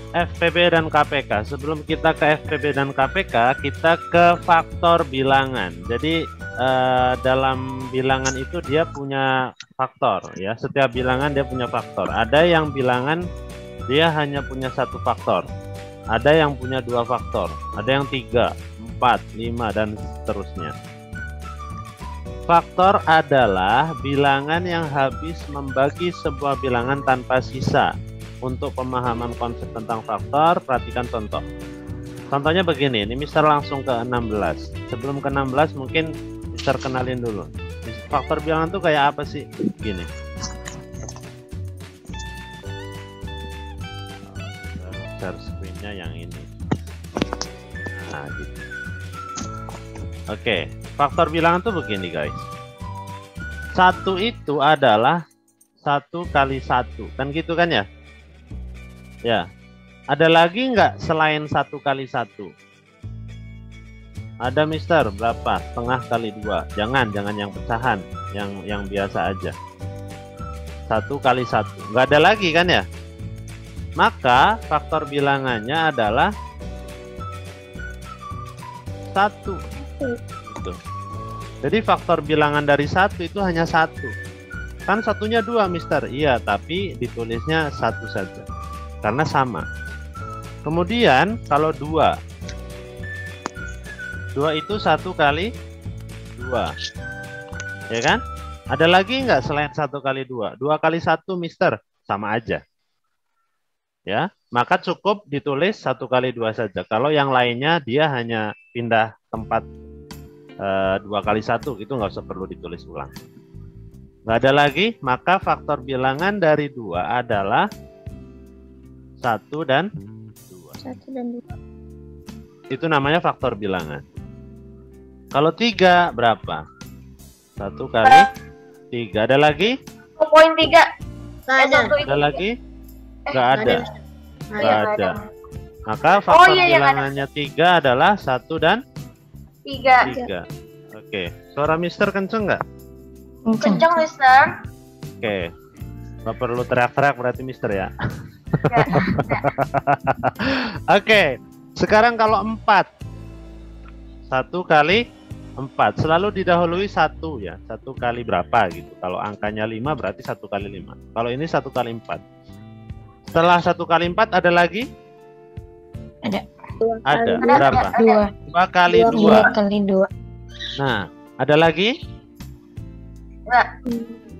FPB dan KPK. Sebelum kita ke FPB dan KPK, kita ke faktor bilangan. Jadi dalam bilangan itu dia punya faktor ya. Setiap bilangan dia punya faktor. Ada yang bilangan dia hanya punya satu faktor. Ada yang punya dua faktor. Ada yang 3, 4, 5 dan seterusnya. Faktor adalah bilangan yang habis membagi sebuah bilangan tanpa sisa. Untuk pemahaman konsep tentang faktor, perhatikan contoh. Contohnya begini, ini Mister langsung ke 16. Sebelum ke 16 mungkin Mister kenalin dulu. Faktor bilangan tuh kayak apa sih? Gini. Share screen-nya yang ini. Nah, gitu. Oke, faktor bilangan tuh begini guys. 1 itu adalah 1 kali 1. Kan gitu kan ya? Ya, ada lagi nggak selain 1 kali 1? Ada Mister, berapa? Setengah kali 2. Jangan yang pecahan, yang biasa aja. 1 kali 1. Nggak ada lagi kan ya? Maka faktor bilangannya adalah 1. Gitu. Jadi faktor bilangan dari 1 itu hanya 1. Kan satunya 2 Mister. Iya, tapi ditulisnya 1 saja. Karena sama. Kemudian kalau 2 itu 1 kali 2, ya kan? Ada lagi nggak selain 1 kali 2? 2 kali 1 Mister, sama aja. Ya, maka cukup ditulis 1 kali 2 saja. Kalau yang lainnya dia hanya pindah tempat 2 kali 1, itu nggak usah perlu ditulis ulang. Nggak ada lagi, maka faktor bilangan dari 2 adalah 1 dan 2. 1 dan 2. Itu namanya faktor bilangan. Kalau 3 berapa? 1 kali 3. Ada lagi? 2.3. Ada lagi? Nggak ada. Nggak ada. Maka faktor bilangannya 3 adalah 1 dan 3. Oke. Suara Mister kenceng nggak? Kenceng, Mister. Oke. Nggak perlu teriak-teriak berarti Mister ya. Oke, sekarang kalau 4, 1 kali 4 selalu didahului 1 ya. 1 kali berapa gitu. Kalau angkanya 5 berarti 1 kali 5. Kalau ini 1 kali 4. Setelah 1 kali 4 ada lagi? Ada. Ada. Berapa? 2 kali 2. 2 kali 2. Nah, ada lagi?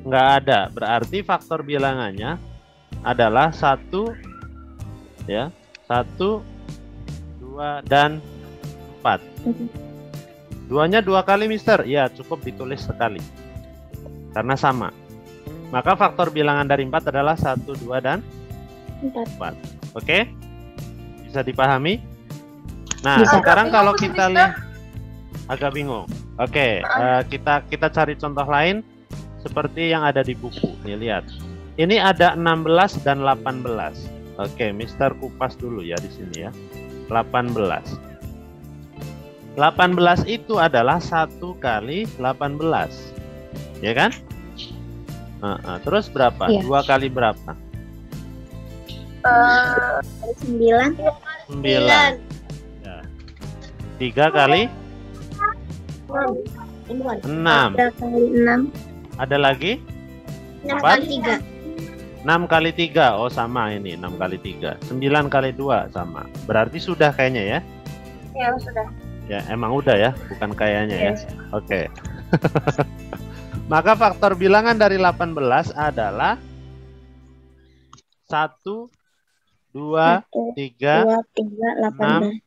Nggak ada. Berarti faktor bilangannya adalah 1 ya, 1, 2 dan 4. 2-nya 2 kali Mister. Ya, cukup ditulis sekali. Karena sama. Maka faktor bilangan dari 4 adalah 1, 2 dan 4. Oke? Bisa dipahami? Nah, sekarang kalau kita lihat agak bingung. Oke, kita cari contoh lain seperti yang ada di buku. Nih, lihat. Ini ada 16 dan 18. Oke, Mister kupas dulu ya di sini ya. 18. 18 itu adalah 1 kali 18. Ya kan? Terus berapa? Iya. 2 kali berapa? 9. 9. Ya. 3 kali 6. 6. Ada lagi? 6 kali 3. 6 kali 3. Oh, sama ini 6 kali 3. 9 kali 2 sama. Berarti sudah kayaknya ya? Ya, sudah. Ya, emang udah ya, bukan kayaknya ya. Yes. Oke. Maka faktor bilangan dari 18 adalah 1, 2, 3, 6,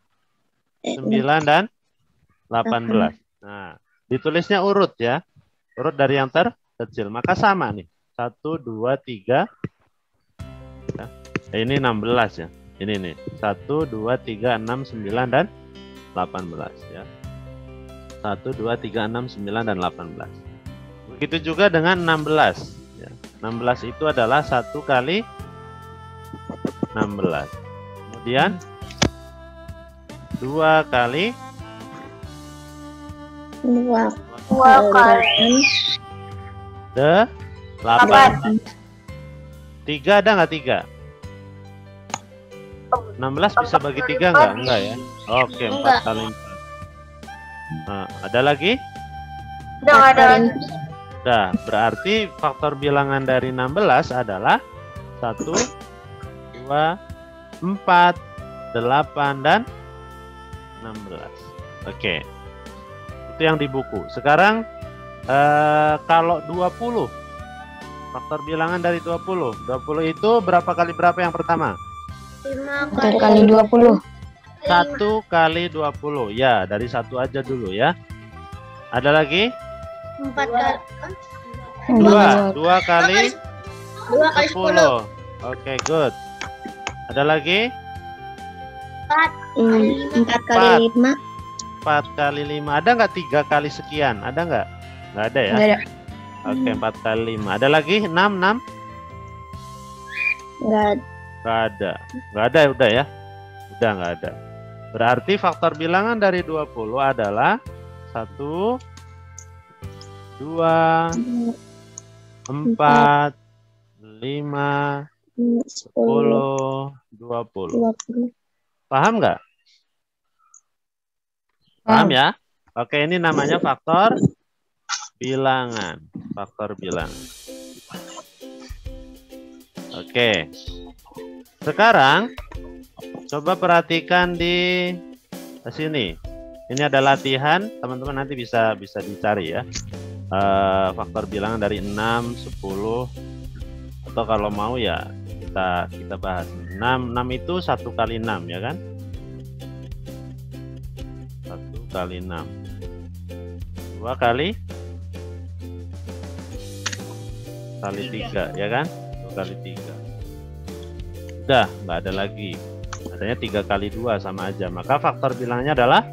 9 dan 18. Nah, ditulisnya urut ya. Urut dari yang terkecil. Maka sama nih. 1, 2, 3. Ya. Ini 16 ya. Ini nih. 1, 2, 3, 6, 9 dan 18 ya. 1, 2, 3, 6, 9 dan 18. Begitu juga dengan 16 ya. 16 itu adalah 1 kali 16. Kemudian 2 kali 2 kali 8. 3 ada nggak 3? 16 bisa bagi 3 enggak? Enggak ya. Oke, 4 Enggak. kali 4. Nah, ada lagi? Udah nggak ada. Nah, berarti faktor bilangan dari 16 adalah 1, 2, 4, 8, dan 16. Oke. Itu yang di buku. Sekarang kalau 20, faktor bilangan dari 20. 20 itu berapa kali berapa yang pertama? 5 1 kali 20. 1 kali 20. Ya, dari 1 aja dulu ya. Ada lagi? 4 kali. 2 kali 2 kali 10. 10. Oke, good. Ada lagi? 4 kali 5. 4 kali 5. Ada nggak 3 kali sekian? Ada nggak? Nggak ada ya? Nggak ada. Oke, 4 kali 5. Ada lagi? 6. Enggak. Nggak ada. Nggak ada, udah ya? Udah nggak ada. Berarti faktor bilangan dari 20 adalah 1, 2, 4, 5, 10, 20. 20. Paham nggak? Paham ya? Oke, ini namanya faktor bilangan. Faktor bilangan. Oke. Sekarang coba perhatikan di sini. Ini ada latihan, teman-teman nanti bisa dicari ya. Faktor bilangan dari 6, 10, atau kalau mau ya kita bahas. 6 itu 1 kali 6 ya kan? 1 kali 6. 2 kali 3 ya kan? 2 kali 3. Udah, nggak ada lagi. Adanya 3 kali 2 sama aja. Maka faktor bilangnya adalah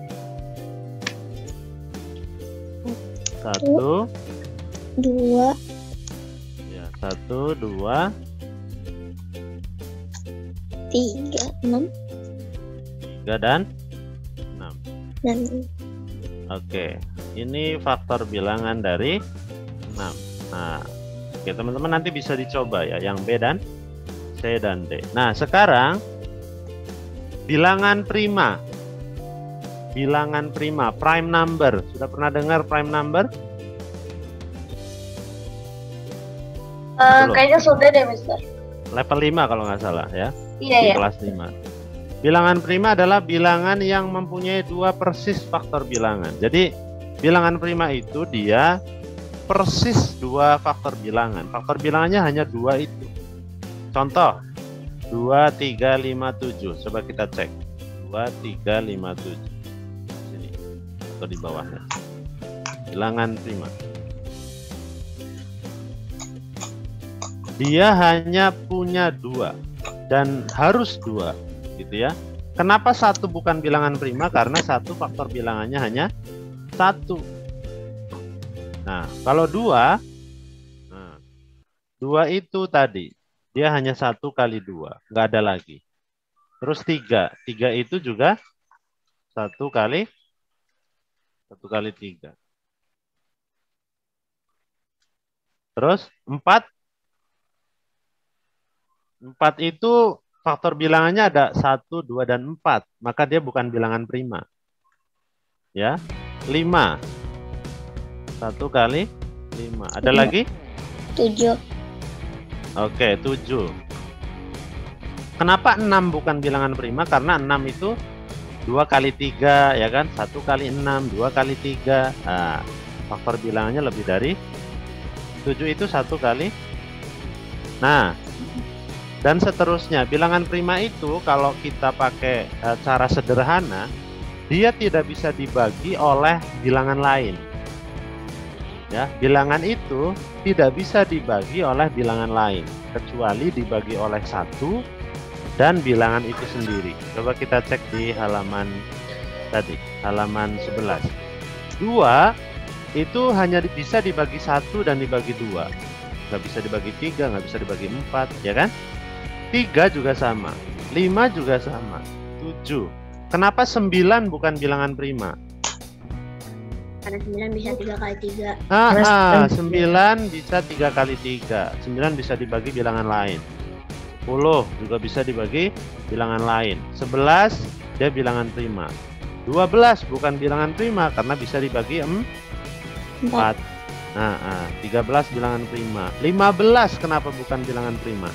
1, 2. ya, 1, 2, 3, 6. 3, dan 6. Dan Oke, ini faktor bilangan dari 6. Nah, oke teman-teman nanti bisa dicoba ya, yang B dan C dan D. Nah, sekarang bilangan prima. Bilangan prima, prime number. Sudah pernah dengar prime number? Belum. kayaknya sudah deh, Mister. Level 5 kalau nggak salah ya. Iya, Di ya. kelas 5. Bilangan prima adalah bilangan yang mempunyai 2 persis faktor bilangan. Jadi bilangan prima itu dia persis 2 faktor bilangan. Faktor bilangannya hanya 2 itu. Contoh 2, 3, 5, 7. Coba kita cek 2, 3, 5, 7. Sini atau di bawahnya. Bilangan prima. Dia hanya punya 2 dan harus 2 gitu ya. Kenapa 1 bukan bilangan prima? Karena 1 faktor bilangannya hanya 1. Nah, kalau 2, nah, 2 itu tadi dia hanya 1 kali 2, nggak ada lagi. Terus 3 itu juga 1 kali 3. Terus 4 itu faktor bilangannya ada 1, 2, dan 4. Maka dia bukan bilangan prima. Ya. 5. 1 kali 5. Ada lagi? 7. Oke, 7. Kenapa 6 bukan bilangan prima? Karena 6 itu 2 kali 3, ya kan? 1 kali 6, 2 kali 3. Nah, faktor bilangannya lebih dari 7 itu 1 kali. Nah, dan seterusnya. Bilangan prima itu kalau kita pakai cara sederhana, dia tidak bisa dibagi oleh bilangan lain. Ya, bilangan itu tidak bisa dibagi oleh bilangan lain kecuali dibagi oleh 1 dan bilangan itu sendiri. Coba kita cek di halaman tadi, halaman 11. 2 itu hanya bisa dibagi 1 dan dibagi 2. Nggak bisa dibagi 3, nggak bisa dibagi 4, ya kan? 3 juga sama, 5 juga sama, 7. Kenapa 9 bukan bilangan prima? Karena 9 bisa 3 kali 3. 9 bisa 3 kali 3. 9 bisa dibagi bilangan lain. juga bisa dibagi bilangan lain. 11 dia bilangan prima. 12 bukan bilangan prima karena bisa dibagi 4. Nah, 13 bilangan prima. 15 kenapa bukan bilangan prima?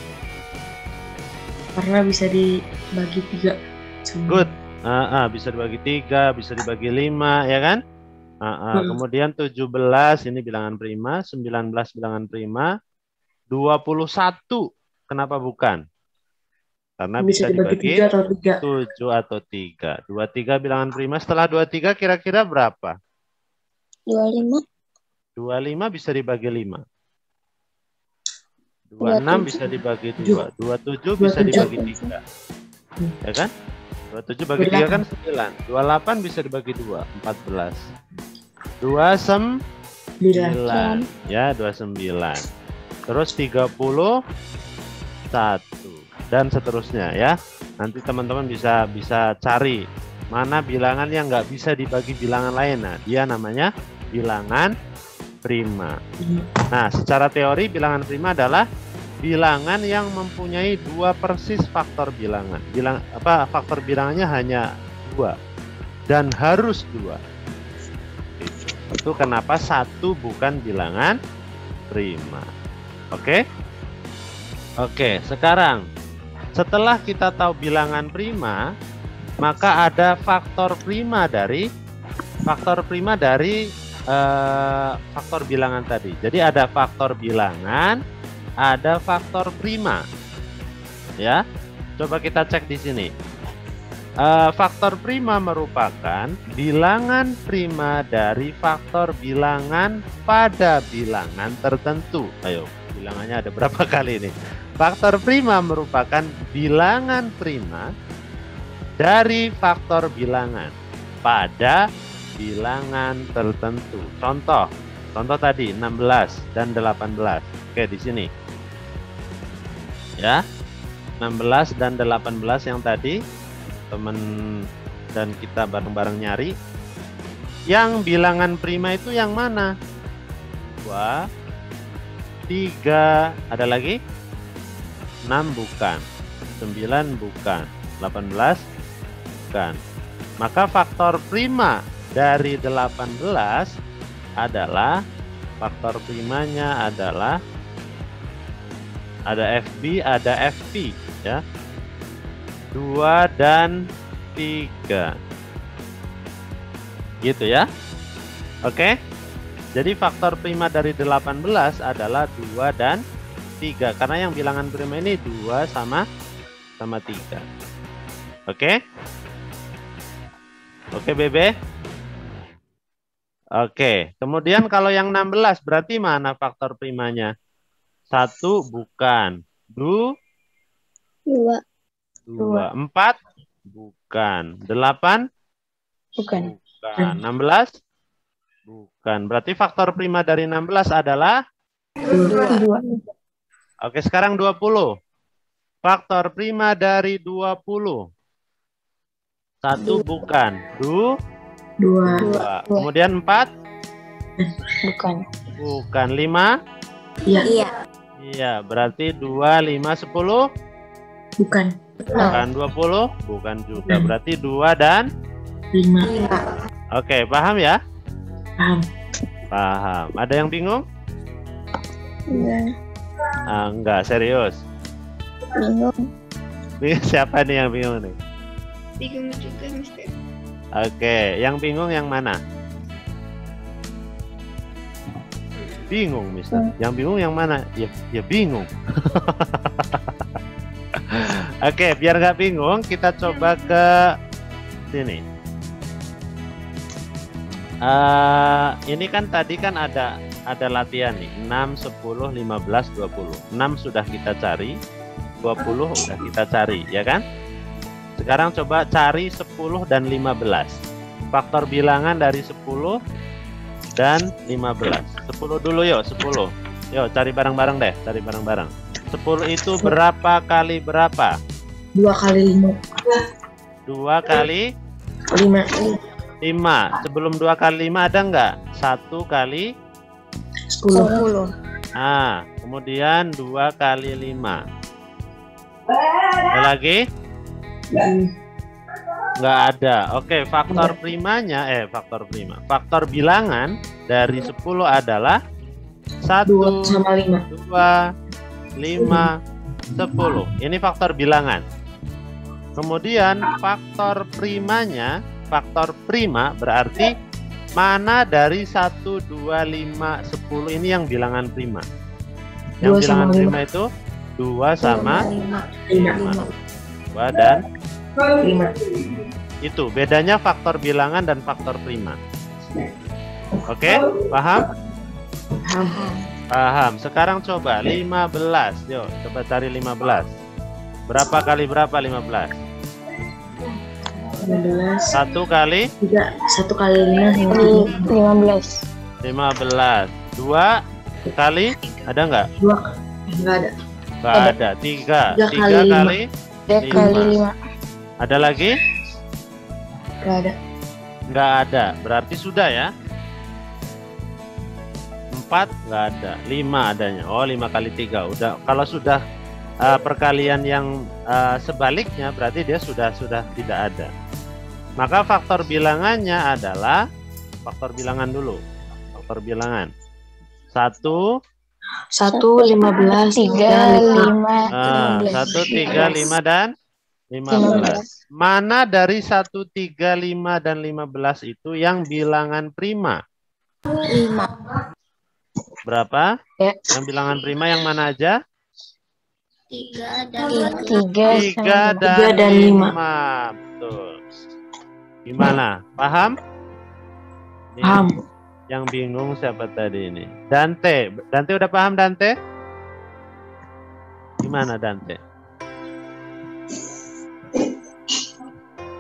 Karena bisa dibagi 3. Good. Bisa dibagi 3, bisa dibagi 5, ya kan? Kemudian 17 ini bilangan prima, 19 bilangan prima, 21 kenapa bukan? Karena bisa dibagi 3 atau 3. 7 atau 3. 23 bilangan prima. Setelah 23 kira-kira berapa? 25. 25 bisa dibagi 5. 26 bisa dibagi 2. 27 bisa dibagi 3. Ya kan? 27 bagi 3 kan 9. 28 bisa dibagi 2. 14. 29. Ya, 29. Terus 31. Dan seterusnya ya. Nanti teman-teman bisa cari mana bilangan yang nggak bisa dibagi bilangan lain. Nah, dia namanya bilangan prima. Nah, secara teori bilangan prima adalah bilangan yang mempunyai 2 persis faktor bilangan. Faktor bilangannya hanya 2 dan harus 2. Itu kenapa 1 bukan bilangan prima. Oke? Oke, sekarang setelah kita tahu bilangan prima, maka ada faktor prima dari faktor bilangan tadi. Jadi ada faktor bilangan, ada faktor prima. Ya, coba kita cek di sini. Faktor prima merupakan bilangan prima dari faktor bilangan pada bilangan tertentu. Ayo, bilangannya ada berapa kali ini? Faktor prima merupakan bilangan prima dari faktor bilangan pada bilangan tertentu. Contoh tadi 16 dan 18. Oke, di sini. Ya. 16 dan 18 yang tadi teman dan kita bareng-bareng nyari. Yang bilangan prima itu yang mana? 2, 3, ada lagi? 6 bukan, 9 bukan, 18 bukan. Maka faktor prima dari 18 adalah faktor primanya adalah ada FB, ada FP ya. 2 dan 3. Gitu ya. Oke. Jadi faktor prima dari 18 adalah 2 dan 3 karena yang bilangan prima ini 2 sama 3. Oke? Oke, Bebe? Oke. Kemudian kalau yang 16 berarti mana faktor primanya? 1 bukan. 2 4 bukan. 8 Bukan. 16 bukan. Berarti faktor prima dari 16 adalah 2. Oke, sekarang 20. Faktor prima dari 20. 1 bukan. 2. Kemudian 4. Bukan. Bukan. 5. Iya. Iya, berarti 2, 5, 10. Bukan. Bukan 20. Bukan juga. Berarti 2 dan 5. Oke, paham ya? Paham. Paham. Ada yang bingung? Enggak. Enggak, serius. Bingung. Siapa nih yang bingung nih? Bingung juga, Mister. Oke, yang bingung yang mana? Bingung, Mister. Yang bingung yang mana? Ya bingung. Oke, biar nggak bingung, kita coba ke sini. Ini kan tadi kan ada latihan nih 6, 10, 15, 20. 6 sudah kita cari, 20 sudah kita cari, ya kan? Sekarang coba cari 10 dan 15. Faktor bilangan dari 10 dan 15. 10 dulu yuk, 10. Yuk cari bareng-bareng deh, cari bareng-bareng. 10 itu berapa kali berapa? 2 kali 5. 2 kali 5. 5. Sebelum 2 kali 5 ada nggak? 1 kali 10. Nah, kemudian 2 kali 5. Ada lagi? Nggak ada. Oke, faktor primanya, faktor bilangan dari 10 adalah 1, 2 sama 5. 2, 5, 10. Ini faktor bilangan. Kemudian faktor primanya, faktor prima berarti mana dari 1, 2, 5, 10 ini yang bilangan prima. Yang 2 bilangan sama prima itu 2 sama 5. 2 dan 5. itu bedanya faktor bilangan dan faktor prima. Oke, paham? Paham. Sekarang coba 15. Yuk, coba cari 15. Berapa kali berapa 15? 15. 1 kali 3. 1 kali 5 15. 15. 2 kali ada nggak? 2. Enggak ada. Nggak ada. 3. 3 3 kali 3 kali 5. ada lagi? Enggak ada. Nggak ada. Berarti sudah ya. 4 nggak ada. 5 adanya. Oh, 5 kali 3. Udah. Kalau sudah perkalian yang sebaliknya berarti dia sudah tidak ada. Maka faktor bilangannya adalah faktor bilangan dulu. Faktor bilangan 1, 15, 3, 5, 1, 3, 5 dan 15. Mana dari 1, 3, 5 dan 15 itu yang bilangan prima? 5. Berapa? Ya. Yang bilangan prima yang mana aja? 3 3 dan 5. Betul. Gimana? Paham? Nih, Paham. yang bingung siapa tadi ini? Dante. Dante udah paham, Dante? Gimana, Dante?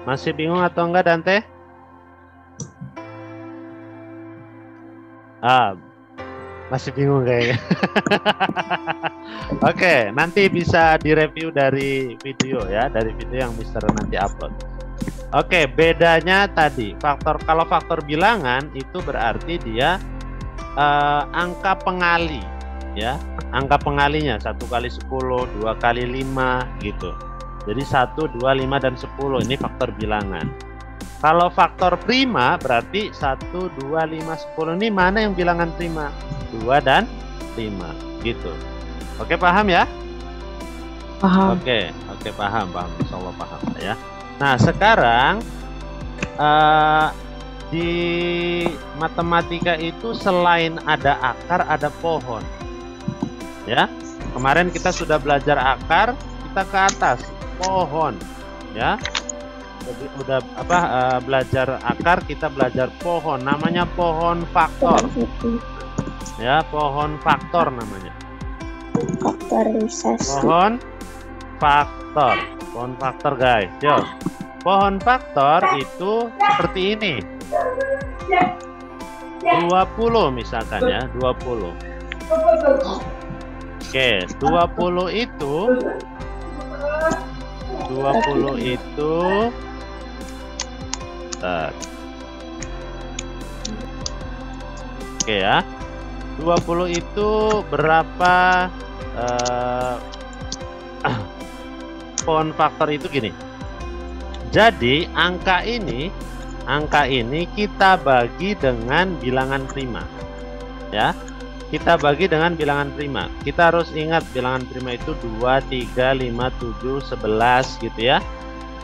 Masih bingung atau enggak, Dante? Masih bingung kayaknya. Oke, nanti bisa direview dari video ya, dari video yang Mister nanti upload. Oke, bedanya tadi kalau faktor bilangan itu berarti dia angka pengali ya, angka pengalinya 1 kali 10, 2 kali 5 gitu. Jadi 1, 2, 5 dan 10 ini faktor bilangan. Kalau faktor prima berarti 1, 2, 5, 10 ini mana yang bilangan prima? 2 dan 5 gitu. Oke, paham ya? Paham. Oke, paham. Insyaallah paham ya. Nah, sekarang di matematika itu selain ada akar, ada pohon. Ya, kemarin kita sudah belajar akar, kita ke atas pohon. Ya, udah belajar akar, kita belajar pohon. Namanya pohon faktor. Ya, pohon faktor namanya. Faktorisasi. Pohon faktor. Pohon faktor, guys. Yo. Pohon faktor itu seperti ini. 20 misalkan ya, 20. Oke, 20 itu oke ya. 20 itu berapa pohon faktor itu gini. Jadi angka ini kita bagi dengan bilangan prima. Ya. Kita bagi dengan bilangan prima. Kita harus ingat bilangan prima itu 2, 3, 5, 7, 11 gitu ya.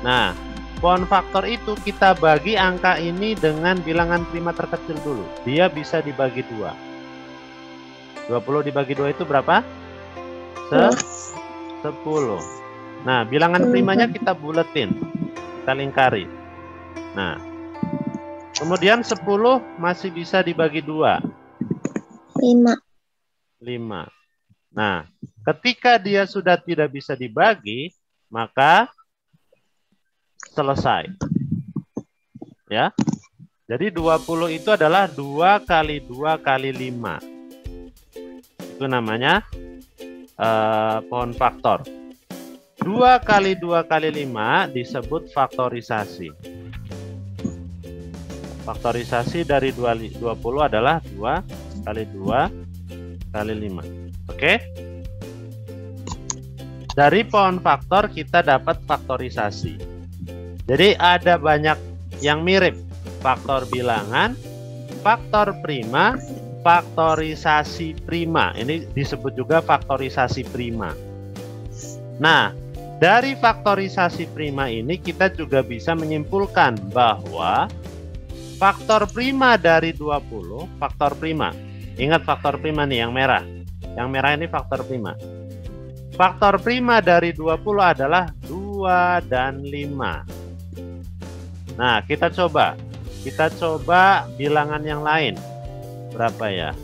Nah, pohon faktor itu kita bagi angka ini dengan bilangan prima terkecil dulu. Dia bisa dibagi 2. 20 dibagi 2 itu berapa? 10. Nah, bilangan primanya kita buletin. Kita lingkari. Nah, kemudian 10 masih bisa dibagi 2. 5. Nah, ketika dia sudah tidak bisa dibagi, maka selesai. Ya. Jadi 20 itu adalah 2 kali 2 kali 5. Itu namanya pohon faktor. 2 kali 2 kali 5 disebut faktorisasi. Faktorisasi dari 20 adalah 2 kali 2 kali 5. Oke? dari pohon faktor kita dapat faktorisasi. Jadi ada banyak yang mirip. Faktor bilangan, faktor prima, faktorisasi prima. Ini disebut juga faktorisasi prima. Nah, dari faktorisasi prima ini kita juga bisa menyimpulkan bahwa faktor prima dari 20, faktor prima. Ingat faktor prima nih yang merah. Yang merah ini faktor prima. Faktor prima dari 20 adalah 2 dan 5. Nah, kita coba bilangan yang lain. Berapa ya?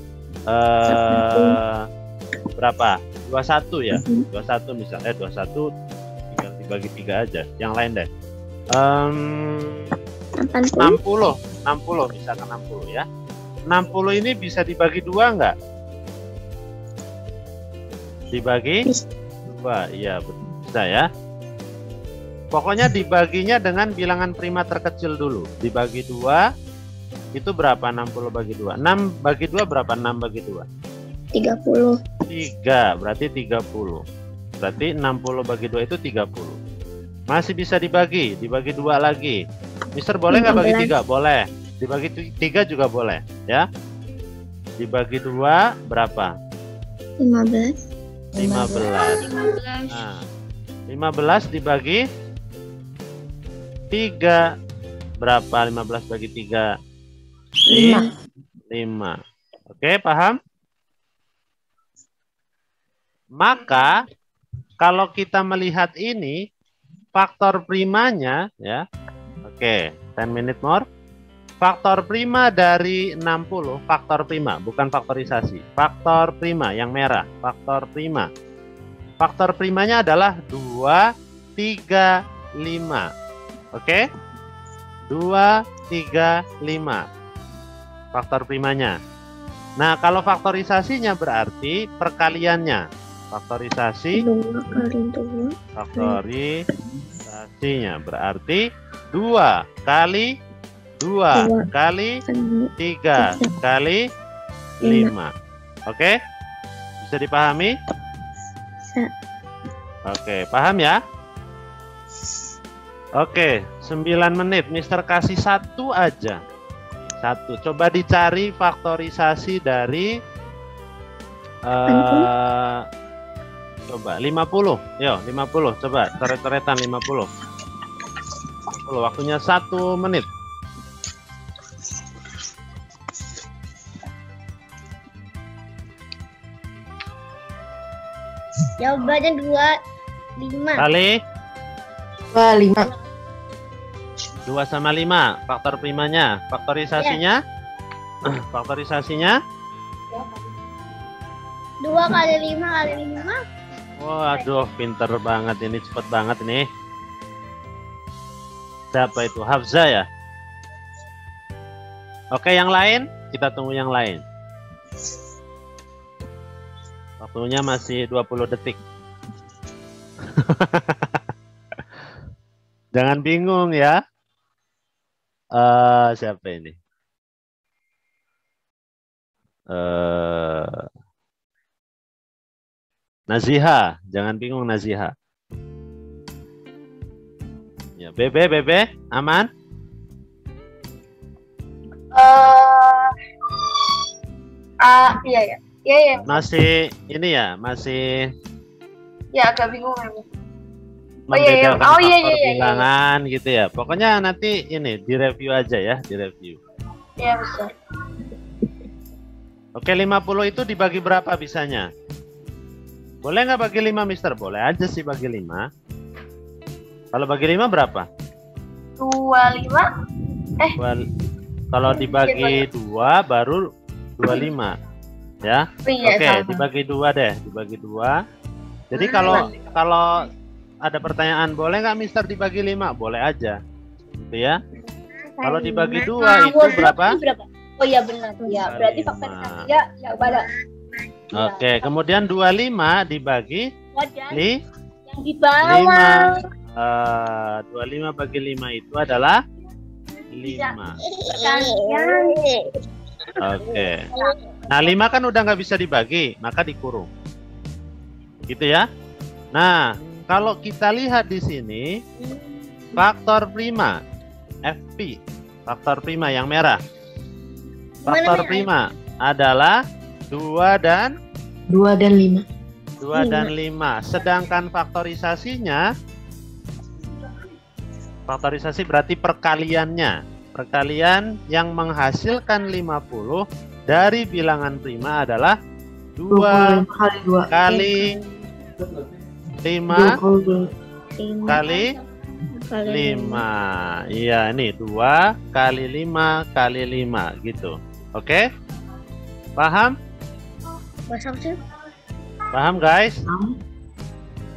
Berapa? 21 ya? 21 misalnya 21 tinggal dibagi 3 aja. Yang lain deh. 60 misalkan 60 ya. 60 ini bisa dibagi 2 enggak? Dibagi 2. Iya, bisa ya. Pokoknya dibaginya dengan bilangan prima terkecil dulu. Dibagi 2 itu berapa? 60 bagi 2. 6 bagi 2 berapa? 6 bagi 2. 30. 3, berarti 30. Berarti 60 bagi 2 itu 30. Masih bisa dibagi 2 lagi. Mister boleh nggak bagi 3? Boleh. Dibagi 3 juga boleh, ya. Dibagi 2 berapa? 15. 15. Nah, 15 dibagi 3 berapa? 15 bagi 3? 5. Oke, paham? Maka kalau kita melihat ini faktor primanya ya. Oke, 10 minute more. Faktor prima dari 60, faktor prima, bukan faktorisasi. Faktor prima yang merah, faktor prima. Faktor primanya adalah 2, 3, 5. Oke? 2, 3, 5. Faktor primanya. Nah, kalau faktorisasinya berarti perkaliannya. Faktorisasi. 2 kali 2. Faktorisasinya berarti 2 kali 2 kali 3 kali 5. Oke? Bisa dipahami? Bisa. Oke, paham ya? Oke, 9 menit. Mister kasih 1 aja. 1. Coba dicari faktorisasi dari coba 50. Yo, 50. Coba coret-coretan 50. Waktunya 1 menit. Jawabannya 25. Kali 5. 2 sama 5. Faktor primanya. Faktorisasinya? Faktorisasinya? 2 kali 5 kali 5. Waduh, pinter banget ini. Cepet banget ini. Siapa itu? Hafza ya? Oke, yang lain? Kita tunggu yang lain. Waktunya masih 20 detik. Jangan bingung ya. Siapa ini? Naziha, jangan bingung Naziha. Ya, Bebe, aman? Iya ya. Iya. Masih ini ya, masih Ya agak bingung emang. membedakan Oh, iya. faktor bilangan gitu ya. Pokoknya nanti ini direview aja ya, direview. Iya besar. Oke, 50 itu dibagi berapa bisanya? Boleh nggak bagi 5, Mister? Boleh aja sih bagi 5. Kalau bagi 5 berapa? 25. Kalau dibagi 2 baru 25. Ya. Iya, Oke, sama. dibagi 2 deh, dibagi 2. Jadi kalau ada pertanyaan, boleh nggak Mister dibagi 5? Boleh aja. Gitu ya. Kalau dibagi 2 itu berapa? Oh iya benar. Ya, berarti faktorisasi ya pada. Oke, kemudian 25 dibagi Yang di bawah. 25 bagi 5 itu adalah 5. Oke. Nah, 5 kan udah nggak bisa dibagi, maka dikurung. Gitu ya. Nah, kalau kita lihat di sini, faktor prima, FP, faktor prima yang merah. Faktor prima adalah 2 dan 2 dan 5. 2 dan 5. Sedangkan faktorisasinya, faktorisasi berarti perkaliannya. Perkalian yang menghasilkan 50 dari bilangan prima adalah 2 kali 5 kali 5. Iya, ini 2 kali 5 kali 5 gitu. Oke? Paham? Bahasa sih. Paham, guys?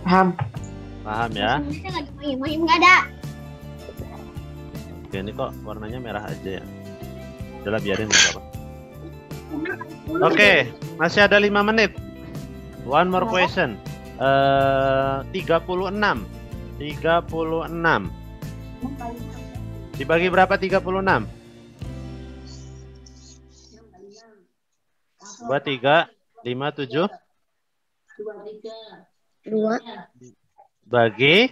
Paham. Paham ya? Mahim nggak ada. Oke, ini kok warnanya merah aja ya. Udahlah, biarin, nggak apa-apa. Oke, masih ada 5 menit. One more question. 36. Dibagi berapa 36? 2, 3, 5, 7. 2. Bagi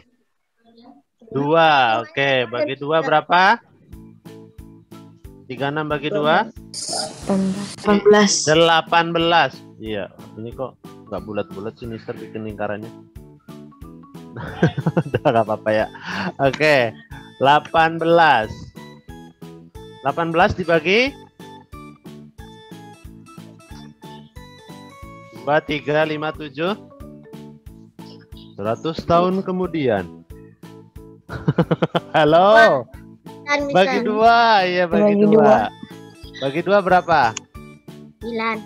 2. Oke, bagi 2 berapa? 36 bagi 2? 18. 18. Iya, ini kok nggak bulat-bulat sih Mister bikin lingkarannya. Udah nggak apa-apa ya. Oke, 18. 18 dibagi 2, 3, 5, 7. 100 tahun kemudian. Halo. Bagi 2, iya bagi 2. Bagi 2 berapa? 9.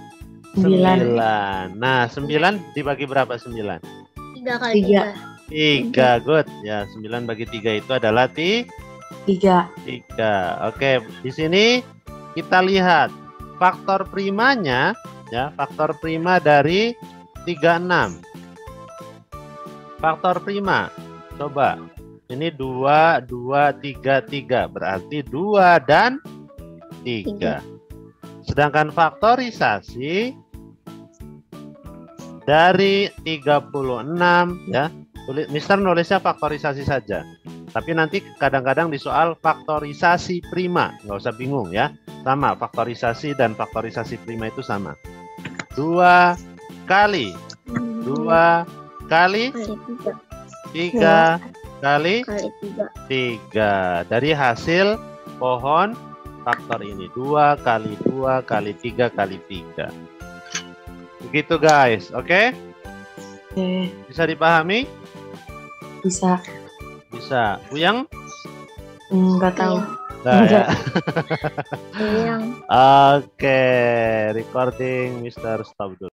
9. Nah, 9 dibagi berapa 9? 3 kali 3. 3, good. Ya, 9 bagi 3 itu adalah 3. 3. Oke, di sini kita lihat faktor primanya ya, faktor prima dari 36. Faktor prima. Coba. Ini 2, 2, 3, 3. Berarti 2 dan 3. Sedangkan faktorisasi dari 36 ya. Mister nulisnya faktorisasi saja. Tapi nanti kadang-kadang di soal faktorisasi prima, nggak usah bingung ya. Sama, faktorisasi dan faktorisasi prima itu sama. 2 kali 2 kali 3 kali 3 dari hasil pohon faktor ini. 2 kali 2 kali 3 kali 3. Begitu guys, oke? Bisa dipahami? Bisa. Bisa. Uyang? Nggak tahu. Nah, ya. Yang Oke, recording Mister stop dulu.